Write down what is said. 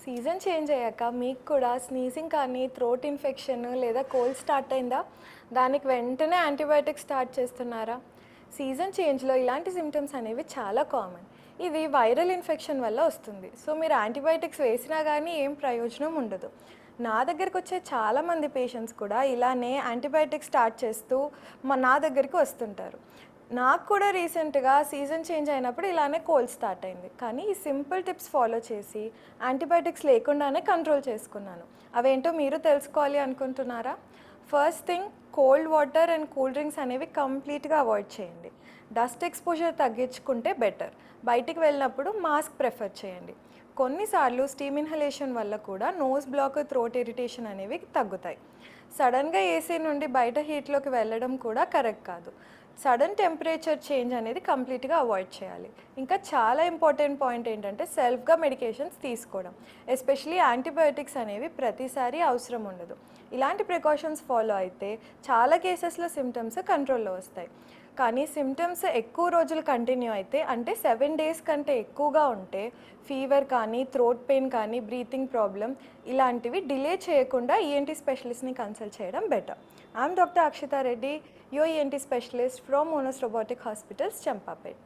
Season change అయ్యాక మీకు కూడా స్నీజింగ్ కానీ థ్రోట్ ఇన్ఫెక్షన్ లేదా కోల్డ్ స్టార్ట్ అయిందా? దానికి వెంటనే యాంటీబయాటిక్స్ స్టార్ట్ చేస్తున్నారా? సీజన్ చేంజ్లో ఇలాంటి సిమ్టమ్స్ అనేవి చాలా కామన్. ఇది వైరల్ ఇన్ఫెక్షన్ వల్ల వస్తుంది. సో మీరు యాంటీబయాటిక్స్ వేసినా కానీ ఏం ప్రయోజనం ఉండదు. నా దగ్గరికి వచ్చే చాలామంది పేషెంట్స్ కూడా ఇలానే యాంటీబయాటిక్స్ స్టార్ట్ చేస్తూ నా దగ్గరికి వస్తుంటారు. నాకు కూడా రీసెంట్గా సీజన్ చేంజ్ అయినప్పుడు ఇలానే కోల్డ్ స్టార్ట్ అయింది. కానీ ఈ సింపుల్ టిప్స్ ఫాలో చేసి యాంటీబయాటిక్స్ లేకుండానే కంట్రోల్ చేసుకున్నాను. అవేంటో మీరు తెలుసుకోవాలి అనుకుంటున్నారా? First thing, cold water and cool drinks అనేవి కంప్లీట్గా అవాయిడ్ చేయండి. డస్ట్ ఎక్స్పోజర్ తగ్గించుకుంటే బెటర్. బయటికి వెళ్ళినప్పుడు మాస్క్ ప్రిఫర్ చేయండి. కొన్నిసార్లు స్టీమ్ ఇన్హలేషన్ వల్ల కూడా నోస్ బ్లాక్, థ్రోట్ ఇరిటేషన్ అనేవి తగ్గుతాయి. సడన్గా ఏసీ నుండి బయట హీట్లోకి వెళ్ళడం కూడా కరెక్ట్ కాదు. సడన్ టెంపరేచర్ చేంజ్ అనేది కంప్లీట్గా అవాయిడ్ చేయాలి. ఇంకా చాలా ఇంపార్టెంట్ పాయింట్ ఏంటంటే సెల్ఫ్గా మెడికేషన్స్ తీసుకోవడం. ఎస్పెషలీ యాంటీబయాటిక్స్ అనేవి ప్రతిసారి అవసరం ఉండదు. ఇలాంటి ప్రికాషన్స్ ఫాలో అయితే చాలా కేసెస్లో సిమ్టమ్స్ కంట్రోల్లో వస్తాయి. కానీ సిమ్టమ్స్ ఎక్కువ రోజులు కంటిన్యూ అయితే, అంటే 7 days కంటే ఎక్కువగా ఉంటే, ఫీవర్ కానీ, థ్రోట్ పెయిన్ కానీ, బ్రీతింగ్ ప్రాబ్లం ఇలాంటివి డిలే చేయకుండా ఈఎన్టీ స్పెషలిస్ట్ని కన్సల్ట్ చేయడం better. I'm doctor Akshita Reddy, your ENT specialist from Monos Robotic Hospitals, Champapet.